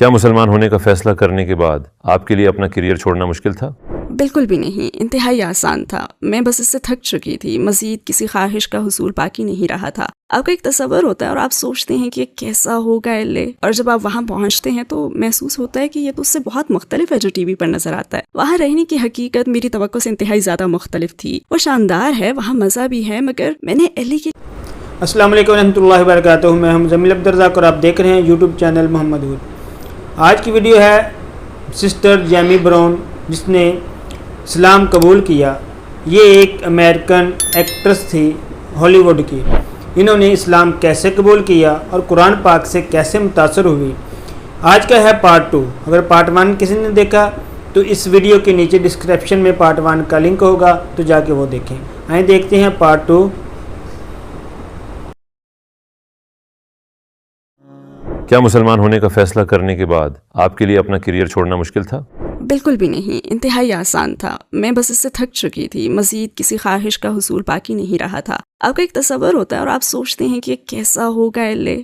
کیا مسلمان ہونے کا فیصلہ کرنے کے بعد آپ کے لیے اپنا کیریئر چھوڑنا مشکل تھا؟ بالکل بھی نہیں، انتہائی آسان تھا۔ میں بس اس سے تھک چکی تھی، مزید کسی خواہش کا حصول باقی نہیں رہا تھا۔ آپ کا ایک تصور ہوتا ہے اور آپ سوچتے ہیں کہ کیسا ہوگا اور جب آپ وہاں پہنچتے ہیں تو محسوس ہوتا ہے کہ یہ تو اس سے بہت مختلف ہے جو ٹی وی پر نظر آتا ہے۔ وہاں رہنے کی حقیقت میری توقع سے انتہائی زیادہ مختلف تھی۔ وہ شاندار ہے، وہاں مزہ بھی ہے، مگر میں نے ایلی کی السلام علیکم ورحمۃ اللہ وبرکاتہ۔ میں ہم زمیل عبدالرزاق اور آپ دیکھ رہے ہیں یوٹیوب چینل محمد ہود۔ آج کی ویڈیو ہے سسٹر جیمی براؤن، جس نے اسلام قبول کیا۔ یہ ایک امریکن ایکٹریس تھی ہالی ووڈ کی۔ انہوں نے اسلام کیسے قبول کیا اور قرآن پاک سے کیسے متاثر ہوئی، آج کا ہے پارٹ 2۔ اگر پارٹ 1 کسی نے دیکھا تو اس ویڈیو کے نیچے ڈسکرپشن میں پارٹ 1 کا لنک ہوگا، تو جا کے وہ دیکھیں۔ آئیں دیکھتے ہیں پارٹ 2۔ کیا مسلمان ہونے کا فیصلہ کرنے کے بعد آپ کے لیے اپنا کیریئر چھوڑنا مشکل تھا؟ بالکل بھی نہیں، انتہائی آسان تھا۔ میں بس اس سے تھک چکی تھی، مزید کسی خواہش کا حصول باقی نہیں رہا تھا۔ آپ کا ایک تصور ہوتا ہے اور آپ سوچتے ہیں کہ کیسا ہوگا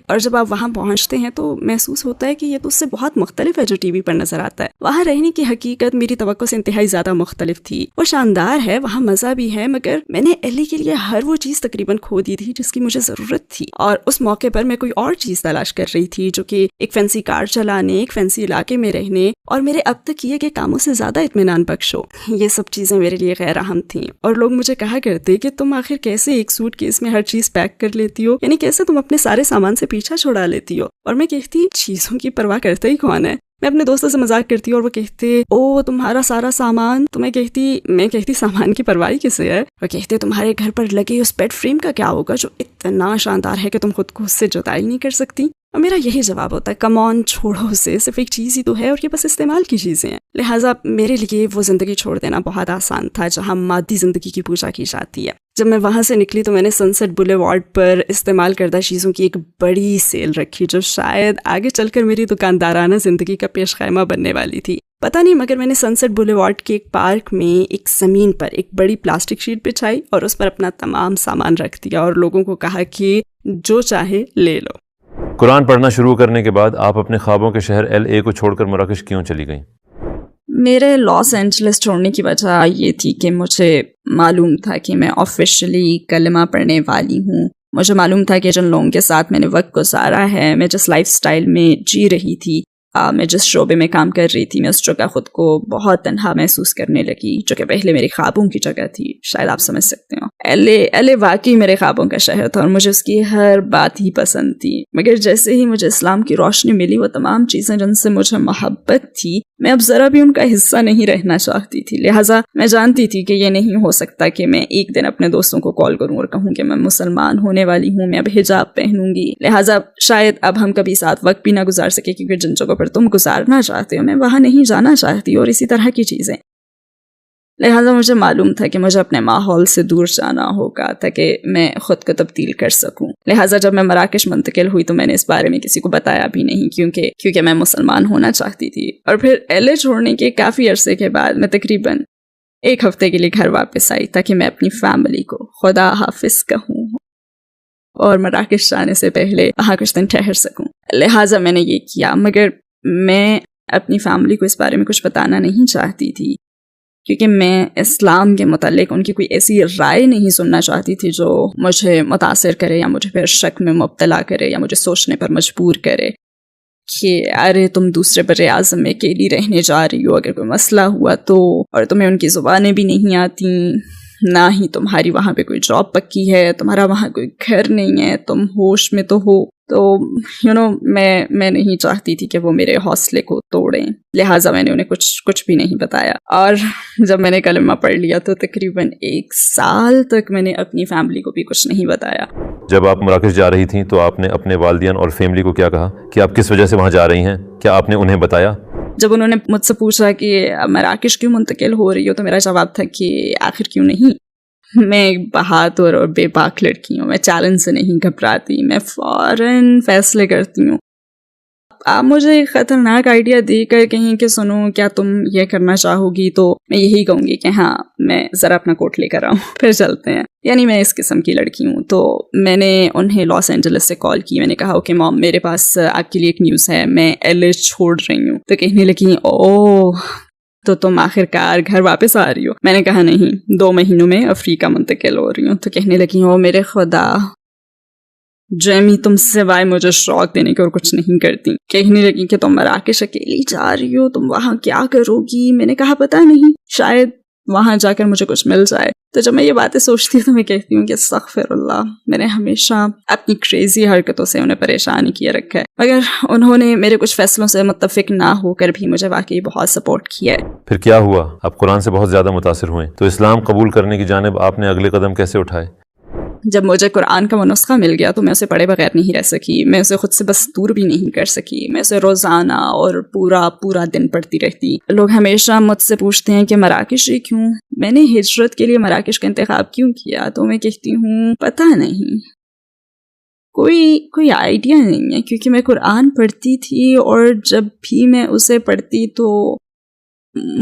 اور جب آپ وہاں پہنچتے ہیں تو محسوس ہوتا ہے کہ یہ تو اس سے بہت مختلف ہے جو ٹی وی پر نظر آتا ہے۔ وہاں رہنے کی حقیقت میری توقع سے انتہائی زیادہ مختلف تھی۔ وہ شاندار ہے، وہاں مزہ بھی ہے، مگر میں نے ایلی کے لیے ہر وہ چیز تقریباً کھو دی تھی جس کی مجھے ضرورت تھی، اور اس موقع پر میں کوئی اور چیز تلاش کر رہی تھی جو کہ ایک فینسی کار چلانے، ایک فینسی علاقے میں رہنے اور میرے اب تک کیے گئے کاموں سے زیادہ اطمینان بخش ہو۔ یہ سب چیزیں میرے لیے غیر اہم تھیں، اور لوگ مجھے کہا کرتے کہ تم آخر کیسے ایک سوٹ کیس میں ہر چیز پیک کر لیتی ہو، یعنی کیسے تم اپنے سارے سامان سے پیچھا چھڑا لیتی ہو۔ اور میں کہتی چیزوں کی پرواہ کرتا ہی کون ہے؟ میں اپنے دوستوں سے مذاق کرتی اور وہ کہتے او تمہارا سارا سامان، تو میں کہتی سامان کی پرواہ کسے ہے؟ وہ کہتے تمہارے گھر پر لگے اس بیڈ فریم کا کیا ہوگا جو اتنا شاندار ہے کہ تم خود کو اس سے جدا ہی نہیں کر سکتی؟ اور میرا یہی جواب ہوتا ہے کم آن، چھوڑو اسے، صرف ایک چیز ہی تو ہے اور یہ بس استعمال کی چیزیں ہیں۔ لہٰذا میرے لیے وہ زندگی چھوڑ دینا بہت آسان تھا جہاں مادی زندگی کی پوجا کی جاتی ہے۔ جب میں وہاں سے نکلی تو میں نے سن سیٹ بولیوارڈ پر استعمال کردہ چیزوں کی ایک بڑی سیل رکھی جو شاید آگے چل کر میری دکاندارانہ زندگی کا پیش خیمہ بننے والی تھی، پتہ نہیں، مگر میں نے سن سیٹ بولیوارڈ کے ایک پارک میں ایک زمین پر ایک بڑی پلاسٹک شیٹ بچھائی اور اس پر اپنا تمام سامان رکھ دیا اور لوگوں کو کہا کہ جو چاہے لے لو۔ قرآن پڑھنا شروع کرنے کے بعد آپ اپنے خوابوں کے شہر LA کو چھوڑ کر مراکش کیوں چلی گئیں؟ میرے لاس اینجلس چھوڑنے کی وجہ یہ تھی کہ مجھے معلوم تھا کہ میں آفیشلی کلمہ پڑھنے والی ہوں۔ مجھے معلوم تھا کہ جن لوگوں کے ساتھ میں نے وقت گزارا ہے، میں جس لائف سٹائل میں جی رہی تھی، میں جس شعبے میں کام کر رہی تھی، میں اس جگہ خود کو بہت تنہا محسوس کرنے لگی، جو کہ پہلے میرے خوابوں کی جگہ تھی، شاید آپ سمجھ سکتے ہو۔ ایل اے واقعی میرے خوابوں کا شہر تھا اور مجھے اس کی ہر بات ہی پسند تھی، مگر جیسے ہی مجھے اسلام کی روشنی ملی، وہ تمام چیزیں جن سے مجھے محبت تھی، میں اب ذرا بھی ان کا حصہ نہیں رہنا چاہتی تھی۔ لہٰذا میں جانتی تھی کہ یہ نہیں ہو سکتا کہ میں ایک دن اپنے دوستوں کو کال کروں اور کہوں کہ میں مسلمان ہونے والی ہوں، میں اب حجاب پہنوں گی، لہٰذا شاید اب ہم کبھی ساتھ وقت بھی نہ گزار سکے، کیونکہ جن جگہوں پر تم گزارنا چاہتے ہو میں وہاں نہیں جانا چاہتی، اور اسی طرح کی چیزیں۔ لہٰذا مجھے معلوم تھا کہ مجھے اپنے ماحول سے دور جانا ہوگا تاکہ میں خود کو تبدیل کر سکوں۔ لہٰذا جب میں مراکش منتقل ہوئی تو میں نے اس بارے میں کسی کو بتایا بھی نہیں، کیونکہ میں مسلمان ہونا چاہتی تھی۔ اور پھر LA چھوڑنے کے کافی عرصے کے بعد میں تقریباً 1 ہفتے کے لیے گھر واپس آئی تاکہ میں اپنی فیملی کو خدا حافظ کہوں اور مراکش جانے سے پہلے وہاں کچھ دن ٹھہر سکوں۔ لہٰذا میں نے یہ کیا، مگر میں اپنی فیملی کو اس بارے میں کچھ بتانا نہیں چاہتی تھی، کیونکہ میں اسلام کے متعلق ان کی کوئی ایسی رائے نہیں سننا چاہتی تھی جو مجھے متاثر کرے یا مجھے پھر شک میں مبتلا کرے یا مجھے سوچنے پر مجبور کرے کہ ارے تم دوسرے بر اعظم میں اکیلی رہنے جا رہی ہو، اگر کوئی مسئلہ ہوا تو، اور تمہیں ان کی زبانیں بھی نہیں آتی، نہ ہی تمہاری وہاں پہ کوئی جاب پکی ہے، تمہارا وہاں کوئی گھر نہیں ہے، تم ہوش میں تو ہو، تو میں نہیں چاہتی تھی کہ وہ میرے حوصلے کو توڑیں، لہٰذا میں نے انہیں کچھ بھی نہیں بتایا۔ اور جب میں نے کلمہ پڑھ لیا تو تقریباً 1 سال تک میں نے اپنی فیملی کو بھی کچھ نہیں بتایا۔ جب آپ مراکش جا رہی تھیں تو آپ نے اپنے والدین اور فیملی کو کیا کہا کہ آپ کس وجہ سے وہاں جا رہی ہیں؟ کیا آپ نے انہیں بتایا؟ جب انہوں نے مجھ سے پوچھا کہ مراکش کیوں منتقل ہو رہی ہو تو میرا جواب تھا کہ آخر کیوں نہیں، میں ایک بہادر اور بے باک لڑکی ہوں، میں چیلنج سے نہیں گھبراتی، میں فوراً فیصلے کرتی ہوں۔ آپ مجھے ایک خطرناک آئیڈیا دے کر کہیں کہ سنو کیا تم یہ کرنا چاہو گی، تو میں یہی کہوں گی کہ ہاں میں ذرا اپنا کوٹ لے کر آؤں پھر چلتے ہیں. یعنی میں اس قسم کی لڑکی ہوں. تو میں نے انہیں لاس اینجلس سے کال کی. میں نے کہا اوکے مام، میرے پاس آپ کے لیے ایک نیوز ہے، میں LA چھوڑ رہی ہوں. تو کہنے لگی اوہ تو تم آخر کار گھر واپس آ رہی ہو؟ میں نے کہا نہیں، 2 مہینوں میں افریقہ منتقل ہو رہی ہوں. تو کہنے لگی او میرے خدا، جیمی تم سوائے مجھے شوق دینے کے اور کچھ نہیں کرتی. کہنے لگی کہ تم مراکش اکیلی جا رہی ہو، تم وہاں کیا کرو گی؟ میں نے کہا پتہ نہیں، شاید وہاں جا کر مجھے کچھ مل جائے. تو جب میں یہ باتیں سوچتی ہوں تو میں کہتی ہوں کہ استغفر اللہ، میں نے ہمیشہ اپنی کریزی حرکتوں سے انہیں پریشان کیے رکھا ہے، مگر انہوں نے میرے کچھ فیصلوں سے متفق نہ ہو کر بھی مجھے واقعی بہت سپورٹ کیا ہے. پھر کیا ہوا؟ آپ قرآن سے بہت زیادہ متاثر ہوئے، تو اسلام قبول کرنے کی جانب آپ نے اگلے قدم کیسے اٹھائے؟ جب مجھے قرآن کا وہ نسخہ مل گیا تو میں اسے پڑھے بغیر نہیں رہ سکی. میں اسے خود سے بس دور بھی نہیں کر سکی. میں اسے روزانہ اور پورا دن پڑھتی رہتی. لوگ ہمیشہ مجھ سے پوچھتے ہیں کہ مراکش کیوں، میں نے ہجرت کے لیے مراکش کا انتخاب کیوں کیا؟ تو میں کہتی ہوں پتہ نہیں، کوئی آئیڈیا نہیں ہے، کیونکہ میں قرآن پڑھتی تھی اور جب بھی میں اسے پڑھتی تو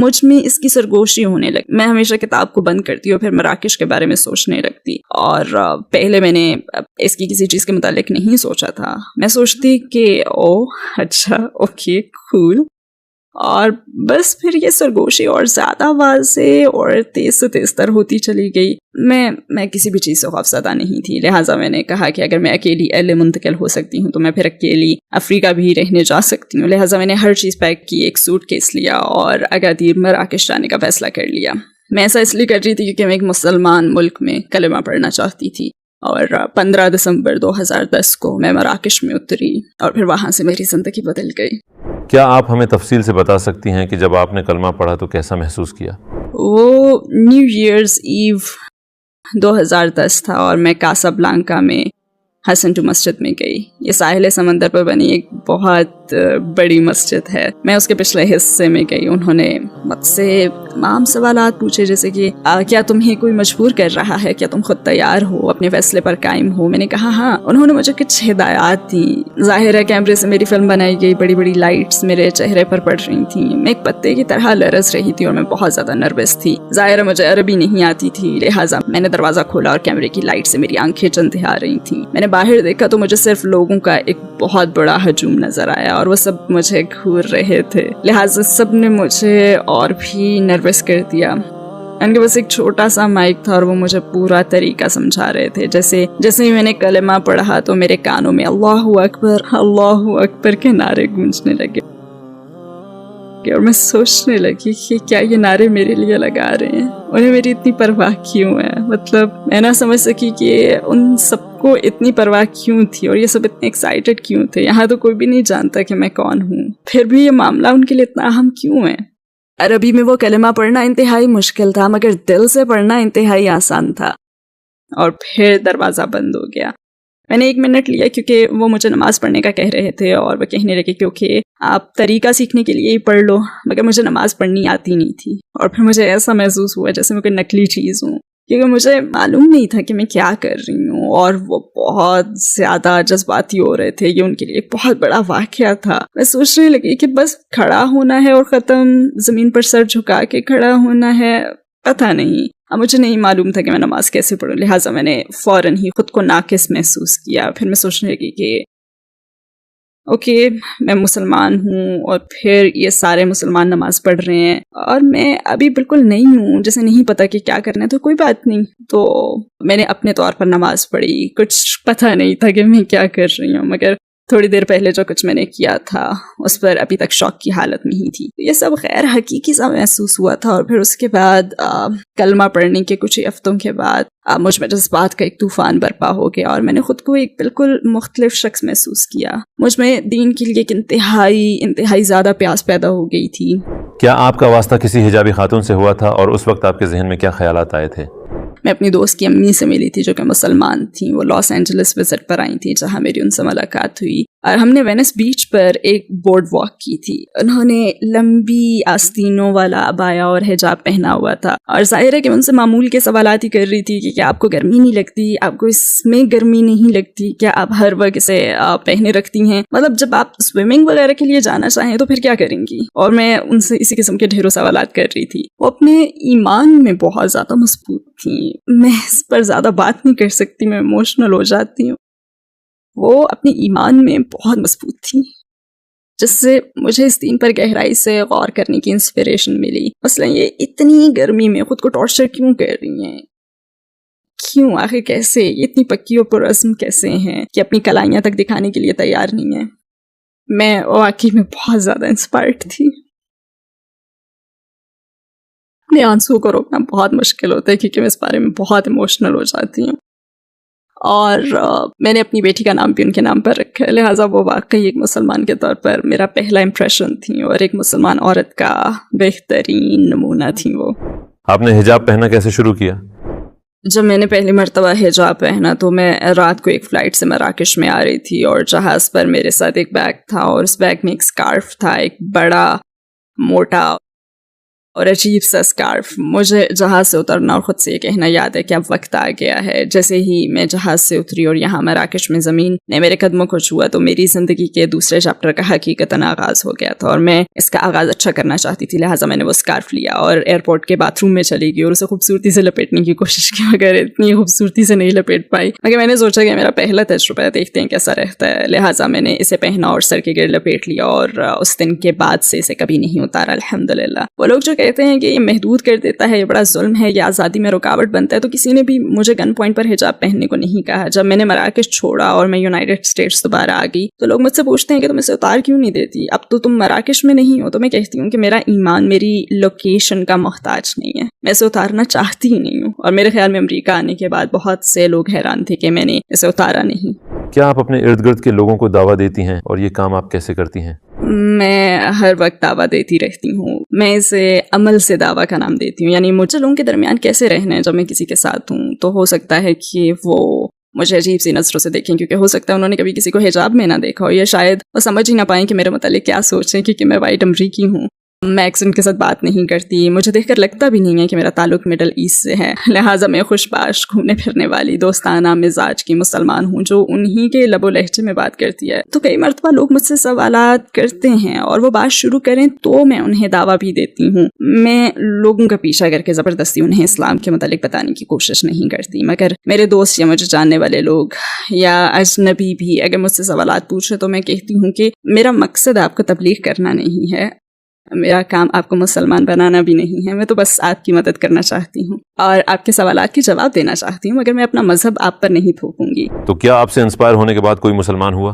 مجھ میں اس کی سرگوشی ہونے لگی. میں ہمیشہ کتاب کو بند کرتی اور پھر مراکش کے بارے میں سوچنے لگتی. اور پہلے میں نے اس کی کسی چیز کے متعلق نہیں سوچا تھا. میں سوچتی کہ او اچھا اوکے کول، اور بس پھر یہ سرگوشی اور زیادہ واضح اور تیز سے تیز تر ہوتی چلی گئی. میں کسی بھی چیز سے خوفزدہ نہیں تھی، لہٰذا میں نے کہا کہ اگر میں اکیلی LA منتقل ہو سکتی ہوں تو میں پھر اکیلی افریقہ بھی رہنے جا سکتی ہوں. لہٰذا میں نے ہر چیز پیک کی، ایک سوٹ کیس لیا اور اگادیر مراکش جانے کا فیصلہ کر لیا. میں ایسا اس لیے کر رہی تھی کیونکہ میں ایک مسلمان ملک میں کلمہ پڑھنا چاہتی تھی. اور 15 دسمبر 2010 کو میں مراکش میں اتری اور پھر وہاں سے میری زندگی بدل گئی. کیا آپ ہمیں تفصیل سے بتا سکتی ہیں کہ جب آپ نے کلمہ پڑھا تو کیسا محسوس کیا؟ وہ نیو ایئرز ایو 2010 تھا اور میں کاسا بلانکا میں حسن ٹو مسجد میں گئی. یہ ساحل سمندر پر بنی ایک بہت بڑی مسجد ہے. میں اس کے پچھلے حصے میں گئی. انہوں نے مجھ سے تمام سوالات پوچھے جیسے کہ کیا تمہیں کوئی مجبور کر رہا ہے، کیا تم خود تیار ہو، اپنے فیصلے پر قائم ہو؟ میں نے کہا ہاں. انہوں نے مجھے کچھ ہدایات دیں. ظاہر ہے کیمرے سے میری فلم بنائی گئی، بڑی بڑی لائٹس میرے چہرے پر پڑ رہی تھیں. میں ایک پتے کی طرح لرز رہی تھی اور میں بہت زیادہ نروس تھی. ظاہر ہے مجھے عربی نہیں آتی تھی، لہٰذا میں نے دروازہ کھولا اور کیمرے کی لائٹ سے میری آنکھیں چندھیا رہی تھیں. میں نے باہر دیکھا تو مجھے صرف لوگوں کا ایک بہت بڑا ہجوم نظر آیا اور وہ سب مجھے گھور رہے تھے. لہٰذا سب نے مجھے اور بھی نروس کر دیا. ان کے پاس ایک چھوٹا سا مائک تھا اور وہ مجھے پورا طریقہ سمجھا رہے تھے. جیسے ہی میں نے کلمہ پڑھا تو میرے کانوں میں اللہ اکبر کے نعرے گونجنے لگے اور میں سوچنے لگی کہ کیا یہ نعرے میرے لیے لگا رہے ہیں؟ انہیں میری اتنی پرواہ کیوں ہے؟ مطلب میں نہ سمجھ سکی کہ ان سب کو اتنی پرواہ کیوں تھی اور یہ سب اتنے ایکسائٹڈ کیوں تھے. یہاں تو کوئی بھی نہیں جانتا کہ میں کون ہوں، پھر بھی یہ معاملہ ان کے لیے اتنا اہم کیوں ہے؟ عربی میں وہ کلمہ پڑھنا انتہائی مشکل تھا مگر دل سے پڑھنا انتہائی آسان تھا. اور پھر دروازہ بند ہو گیا. میں نے 1 منٹ لیا کیونکہ وہ مجھے نماز پڑھنے کا کہہ رہے تھے اور وہ کہنے لگے کیونکہ آپ طریقہ سیکھنے کے لیے ہی پڑھ لو، مگر مجھے نماز پڑھنی آتی نہیں تھی. اور پھر مجھے ایسا محسوس ہوا جیسے میں کوئی نقلی چیز ہوں، کیونکہ مجھے معلوم نہیں تھا کہ میں کیا کر رہی ہوں. اور وہ بہت زیادہ جذباتی ہو رہے تھے. یہ ان کے لیے ایک بہت بڑا واقعہ تھا. میں سوچنے لگی کہ بس کھڑا ہونا ہے اور ختم، زمین پر سر جھکا کے کھڑا ہونا ہے. پتہ نہیں، اب مجھے نہیں معلوم تھا کہ میں نماز کیسے پڑھوں. لہٰذا میں نے فوراً ہی خود کو ناقص محسوس کیا. پھر میں سوچنے لگی کہ اوکے میں مسلمان ہوں اور پھر یہ سارے مسلمان نماز پڑھ رہے ہیں اور میں ابھی بالکل نئی ہوں جسے نہیں پتا کہ کیا کرنا ہے. تو کوئی بات نہیں. تو میں نے اپنے طور پر نماز پڑھی. کچھ پتہ نہیں تھا کہ میں کیا کر رہی ہوں، مگر تھوڑی دیر پہلے جو کچھ میں نے کیا تھا اس پر ابھی تک شوق کی حالت میں ہی تھی. یہ سب غیر حقیقی سا محسوس ہوا تھا. اور پھر اس کے بعد کلمہ پڑھنے کے کچھ ہفتوں کے بعد مجھ میں جذبات کا ایک طوفان برپا ہو گیا اور میں نے خود کو ایک بالکل مختلف شخص محسوس کیا. مجھ میں دین کے لیے ایک انتہائی زیادہ پیاس پیدا ہو گئی تھی. کیا آپ کا واسطہ کسی حجابی خاتون سے ہوا تھا اور اس وقت آپ کے ذہن میں کیا خیالات آئے تھے؟ میں اپنی دوست کی امی سے ملی تھی جو کہ مسلمان تھیں. وہ لاس اینجلس وزٹ پر آئی تھیں جہاں میری ان سے ملاقات ہوئی. اور ہم نے وینس بیچ پر ایک بورڈ واک کی تھی. انہوں نے لمبی آستینوں والا عبایا اور حجاب پہنا ہوا تھا, اور ظاہر ہے کہ ان سے معمول کے سوالات ہی کر رہی تھی کہ کیا آپ کو گرمی نہیں لگتی, آپ کو اس میں گرمی نہیں لگتی, کیا آپ ہر وقت اسے پہنے رکھتی ہیں, مطلب جب آپ سوئمنگ وغیرہ کے لیے جانا چاہیں تو پھر کیا کریں گی. اور میں ان سے اسی قسم کے ڈھیروں سوالات کر رہی تھی. وہ اپنے ایمان میں بہت زیادہ مضبوط تھیں. میں اس پر زیادہ بات نہیں کر سکتی, میں ایموشنل ہو جاتی ہوں. وہ اپنے ایمان میں بہت مضبوط تھی, جس سے مجھے اس دین پر گہرائی سے غور کرنے کی انسپریشن ملی. مثلا یہ اتنی گرمی میں خود کو ٹارچر کیوں کر رہی ہیں, کیوں, آخر کیسے, یہ اتنی پکی اور پرعزم کیسے ہیں کہ اپنی کلائیاں تک دکھانے کے لیے تیار نہیں ہیں. میں واقعی میں بہت زیادہ انسپائرڈ تھی. اپنے آنسو کو روکنا بہت مشکل ہوتا ہے کیونکہ میں اس بارے میں بہت ایموشنل ہو جاتی ہوں. اور میں نے اپنی بیٹی کا نام بھی ان کے نام پر رکھا ہے, لہٰذا وہ واقعی ایک مسلمان کے طور پر میرا پہلا امپریشن تھی, اور ایک مسلمان عورت کا بہترین نمونہ تھی. وہ آپ نے حجاب پہننا کیسے شروع کیا؟ جب میں نے پہلی مرتبہ حجاب پہنا تو میں رات کو ایک فلائٹ سے مراکش میں آ رہی تھی, اور جہاز پر میرے ساتھ ایک بیگ تھا, اور اس بیگ میں ایک سکارف تھا, ایک بڑا موٹا اور عجیب سا سکارف. مجھے جہاز سے اترنا اور خود سے یہ کہنا یاد ہے کہ اب وقت آ گیا ہے. جیسے ہی میں جہاز سے اتری اور یہاں مراکش میں زمین نے میرے قدموں کو چھوا تو میری زندگی کے دوسرے چیپٹر کا حقیقتاً آغاز ہو گیا تھا, اور میں اس کا آغاز اچھا کرنا چاہتی تھی. لہٰذا میں نے وہ سکارف لیا اور ایئرپورٹ کے باتھ روم میں چلی گئی اور اسے خوبصورتی سے لپیٹنے کی کوشش کی, مگر اتنی خوبصورتی سے نہیں لپیٹ پائی. مگر میں نے سوچا کہ میرا پہلا تجربہ ہے, دیکھتے ہیں کیسا رہتا ہے. لہٰذا میں نے اسے پہنا اور سر کے گرد لپیٹ لیا, اور اس دن کے بعد سے اسے کبھی نہیں اتارا, الحمدللہ. وہ لوگ جو کہتے ہیں کہ یہ محدود کر دیتا ہے, یہ بڑا ظلم ہے, یہ آزادی میں رکاوٹ بنتا ہے, تو کسی نے بھی مجھے گن پوائنٹ پر حجاب پہننے کو نہیں کہا. جب میں نے مراکش چھوڑا اور میں یونائیٹڈ اسٹیٹس دوبارہ آ گئی تو لوگ مجھ سے پوچھتے ہیں کہ تم اسے اتار کیوں نہیں دیتی, اب تو تم مراکش میں نہیں ہو. تو میں کہتی ہوں کہ میرا ایمان میری لوکیشن کا محتاج نہیں ہے, میں اسے اتارنا چاہتی ہی نہیں ہوں. اور میرے خیال میں امریکہ آنے کے بعد بہت سے لوگ حیران تھے کہ میں نے اسے اتارا نہیں. کیا آپ اپنے ارد گرد کے لوگوں کو دعویٰ دیتی ہیں, اور یہ کام آپ کیسے کرتی ہیں؟ میں ہر وقت دعویٰ دیتی رہتی ہوں. میں اسے عمل سے دعویٰ کا نام دیتی ہوں. یعنی مجھے لوگوں کے درمیان کیسے رہنا ہے جب میں کسی کے ساتھ ہوں, تو ہو سکتا ہے کہ وہ مجھے عجیب سی نظروں سے دیکھیں, کیونکہ ہو سکتا ہے انہوں نے کبھی کسی کو حجاب میں نہ دیکھا ہو, یا شاید وہ سمجھ ہی نہ پائیں کہ میرے متعلق کیا سوچیں, کیونکہ میں وائٹ امریکی ہوں. میں ایکسنٹ کے ساتھ بات نہیں کرتی, مجھے دیکھ کر لگتا بھی نہیں ہے کہ میرا تعلق مڈل ایسٹ سے ہے. لہٰذا میں خوش باش, گھومنے پھرنے والی, دوستانہ مزاج کی مسلمان ہوں جو انہی کے لب و لہجے میں بات کرتی ہے. تو کئی مرتبہ لوگ مجھ سے سوالات کرتے ہیں اور وہ بات شروع کریں تو میں انہیں دعویٰ بھی دیتی ہوں. میں لوگوں کا پیچھا کر کے زبردستی انہیں اسلام کے متعلق بتانے کی کوشش نہیں کرتی, مگر میرے دوست یا مجھے جاننے والے لوگ یا اجنبی بھی اگر مجھ سے سوالات پوچھے تو میں کہتی ہوں کہ میرا مقصد آپ کو تبلیغ کرنا نہیں ہے, میرا کام آپ کو مسلمان بنانا بھی نہیں ہے, میں تو بس آپ کی مدد کرنا چاہتی ہوں اور آپ کے سوالات کے جواب دینا چاہتی ہوں, مگر میں اپنا مذہب آپ پر نہیں تھوپوں گی. تو کیا آپ سے انسپائر ہونے کے بعد کوئی مسلمان ہوا؟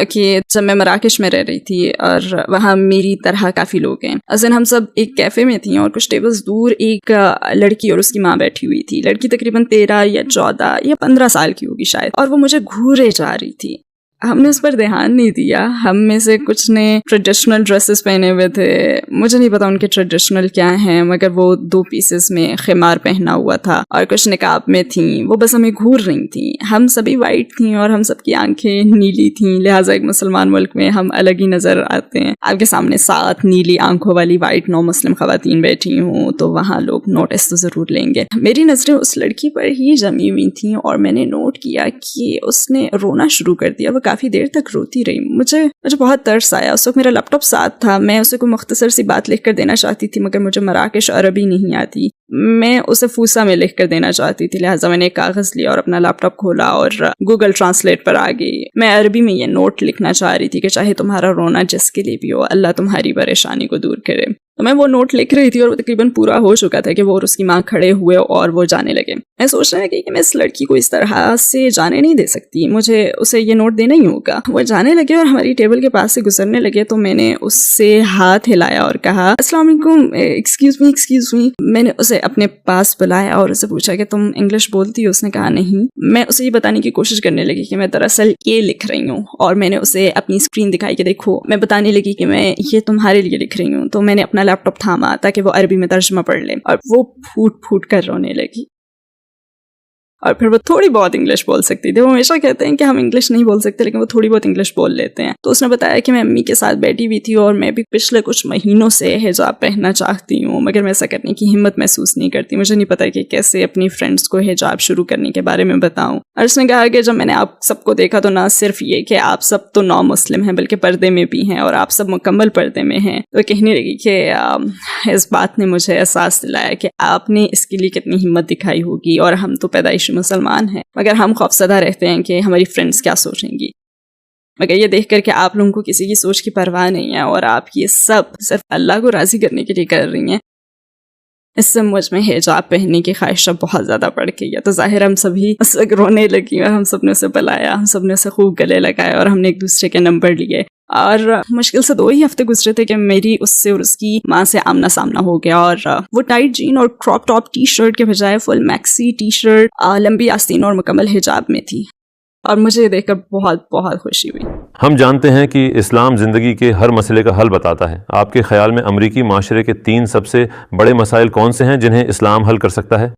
کہ جب میں مراکش میں رہ رہی تھی اور وہاں میری طرح کافی لوگ ہیں, اصل ہم سب ایک کیفے میں تھیں اور کچھ ٹیبلز دور ایک لڑکی اور اس کی ماں بیٹھی ہوئی تھی. لڑکی تقریباً 13 یا 14 یا 15 سال کی ہوگی شاید, اور وہ مجھے گھورے جا رہی تھی. ہم نے اس پر دھیان نہیں دیا. ہم میں سے کچھ نے ٹریڈیشنل ڈریسز پہنے ہوئے تھے, مجھے نہیں پتا ان کے ٹریڈیشنل کیا ہیں, مگر وہ 2 پیسز میں خمار پہنا ہوا تھا, اور کچھ نقاب میں تھیں. وہ بس ہمیں گھور رہی تھیں. ہم سبھی وائٹ تھیں اور ہم سب کی آنکھیں نیلی تھیں, لہٰذا ایک مسلمان ملک میں ہم الگ ہی نظر آتے ہیں. آپ کے سامنے 7 نیلی آنکھوں والی وائٹ نو مسلم خواتین بیٹھی ہوں تو وہاں لوگ نوٹس تو ضرور لیں گے. میری نظریں اس لڑکی پر ہی جمی ہوئی تھیں اور میں نے نوٹ کیا کہ اس نے رونا شروع کر دیا. وہ کافی دیر تک روتی رہی. مجھے بہت ترس آیا. اس وقت میرا لیپ ٹاپ ساتھ تھا, میں اسے کوئی مختصر سی بات لکھ کر دینا چاہتی تھی, مگر مجھے مراکش عربی نہیں آتی. میں اسے فوسا میں لکھ کر دینا چاہتی تھی, لہٰذا میں نے ایک کاغذ لیا اور اپنا لیپ ٹاپ کھولا اور گوگل ٹرانسلیٹ پر آ گئی. میں عربی میں یہ نوٹ لکھنا چاہ رہی تھی کہ چاہے تمہارا رونا جس کے لیے بھی ہو, اللہ تمہاری پریشانی کو دور کرے. تو میں وہ نوٹ لکھ رہی تھی اور وہ تقریباً پورا ہو چکا تھا کہ وہ اور اس کی ماں کھڑے ہوئے اور وہ جانے لگے. میں سوچ رہا کہ میں اس لڑکی کو اس طرح سے جانے نہیں دے سکتی, مجھے اسے یہ نوٹ دینا ہی ہوگا. وہ جانے لگے اور ہماری ٹیبل کے پاس سے گزرنے لگے تو میں نے اس سے ہاتھ ہلایا اور کہا السلام علیکم, ایکسکیوز می. میں نے اسے اپنے پاس بلایا اور اسے پوچھا کہ تم انگلش بولتی ہو؟ اس نے کہا نہیں. میں اسے یہ بتانے کی کوشش کرنے لگی کہ میں دراصل یہ لکھ رہی ہوں, اور میں نے اسے اپنی اسکرین دکھائی کہ دیکھو. میں بتانے لگی کہ میں یہ تمہارے لیے لکھ رہی ہوں. تو میں نے اپنا لیپ ٹاپ تھاما تاکہ وہ عربی میں ترجمہ پڑھ لے, اور وہ پھوٹ پھوٹ کر رونے لگی. اور پھر وہ تھوڑی بہت انگلش بول سکتی تھی. وہ ہمیشہ کہتے ہیں کہ ہم انگلش نہیں بول سکتے لیکن وہ تھوڑی بہت انگلش بول لیتے ہیں. تو اس نے بتایا کہ میں امی کے ساتھ بیٹھی ہوئی تھی اور میں بھی پچھلے کچھ مہینوں سے حجاب پہننا چاہتی ہوں مگر میں ایسا کرنے کی ہمت محسوس نہیں کرتی. مجھے نہیں پتا کہ کیسے اپنی فرینڈس کو حجاب شروع کرنے کے بارے میں بتاؤں. اور اس نے کہا کہ جب میں نے آپ سب کو دیکھا تو نہ صرف یہ کہ آپ سب تو نو مسلم ہیں بلکہ پردے میں بھی ہیں اور آپ سب مکمل پردے میں ہیں. تو کہنے لگی کہ اس بات نے مجھے احساس دلایا کہ آپ نے اس کے لیے کتنی ہمت دکھائی ہوگی اور ہم تو پیدائشی مسلمان ہیں مگر ہم خوفزدہ رہتے ہیں کہ ہماری فرینڈس کیا سوچیں گی. مگر یہ دیکھ کر کہ آپ لوگوں کو کسی کی سوچ کی پرواہ نہیں ہے اور آپ یہ سب صرف اللہ کو راضی کرنے کے لیے کر رہی ہیں, اس سے مجھ میں حجاب پہننے کی خواہش بہت زیادہ بڑھ گئی ہے. تو ظاہر ہم سبھی اس وقت رونے لگی اور ہم سب نے اسے بلایا, ہم سب نے اسے خوب گلے لگایا اور ہم نے ایک دوسرے کے نمبر لیے. اور مشکل سے 2 ہی ہفتے گزرے تھے کہ میری اس سے اور اس کی ماں سے آمنا سامنا ہو گیا. اور وہ ٹائٹ جین اور کراپ ٹاپ ٹی شرٹ کے بجائے فل میکسی ٹی شرٹ, لمبی آستینوں اور مکمل حجاب میں تھی اور مجھے یہ دیکھ کر بہت بہت خوشی ہوئی. ہم جانتے ہیں کہ اسلام زندگی کے ہر مسئلے کا حل بتاتا ہے. آپ کے خیال میں امریکی معاشرے کے 3 سب سے بڑے مسائل کون سے ہیں جنہیں اسلام حل کر سکتا ہے؟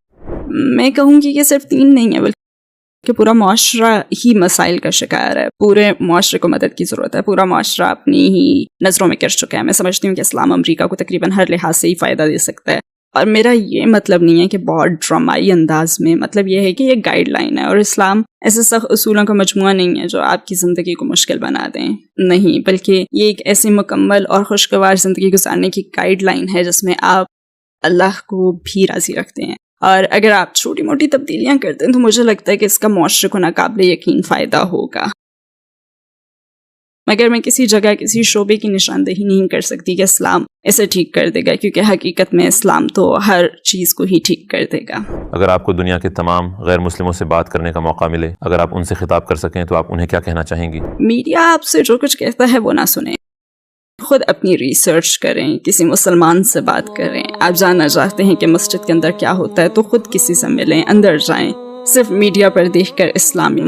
میں کہوں گی کہ صرف 3 نہیں ہے بلکہ پورا معاشرہ ہی مسائل کا شکار ہے. پورے معاشرے کو مدد کی ضرورت ہے. پورا معاشرہ اپنی ہی نظروں میں گر چکا ہے. میں سمجھتی ہوں کہ اسلام امریکہ کو تقریباً ہر لحاظ سے ہی فائدہ دے سکتا ہے. اور میرا یہ مطلب نہیں ہے کہ بہت ڈرامائی انداز میں, مطلب یہ ہے کہ یہ گائیڈ لائن ہے اور اسلام ایسے سخت اصولوں کا مجموعہ نہیں ہے جو آپ کی زندگی کو مشکل بنا دیں. نہیں, بلکہ یہ ایک ایسی مکمل اور خوشگوار زندگی گزارنے کی گائیڈ لائن ہے جس میں آپ اللہ کو بھی راضی رکھتے ہیں. اور اگر آپ چھوٹی موٹی تبدیلیاں کرتے ہیں تو مجھے لگتا ہے کہ اس کا معاشرے کو ناقابل یقین فائدہ ہوگا. مگر میں کسی جگہ کسی شعبے کی نشاندہی نہیں کر سکتی کہ اسلام اسے ٹھیک کر دے گا, کیونکہ حقیقت میں اسلام تو ہر چیز کو ہی ٹھیک کر دے گا. اگر آپ کو دنیا کے تمام غیر مسلموں سے بات کرنے کا موقع ملے, اگر آپ ان سے خطاب کر سکیں تو آپ انہیں کیا کہنا چاہیں گی؟ میڈیا آپ سے جو کچھ کہتا ہے وہ نہ سنیں, خود اپنی ریسرچ کریں, کسی مسلمان سے بات کریں. آپ جاننا چاہتے ہیں کہ مسجد کے اندر کیا ہوتا ہے تو خود کسی سے ملیں, اندر جائیں. صرف میڈیا پر دیکھ کر اسلام یا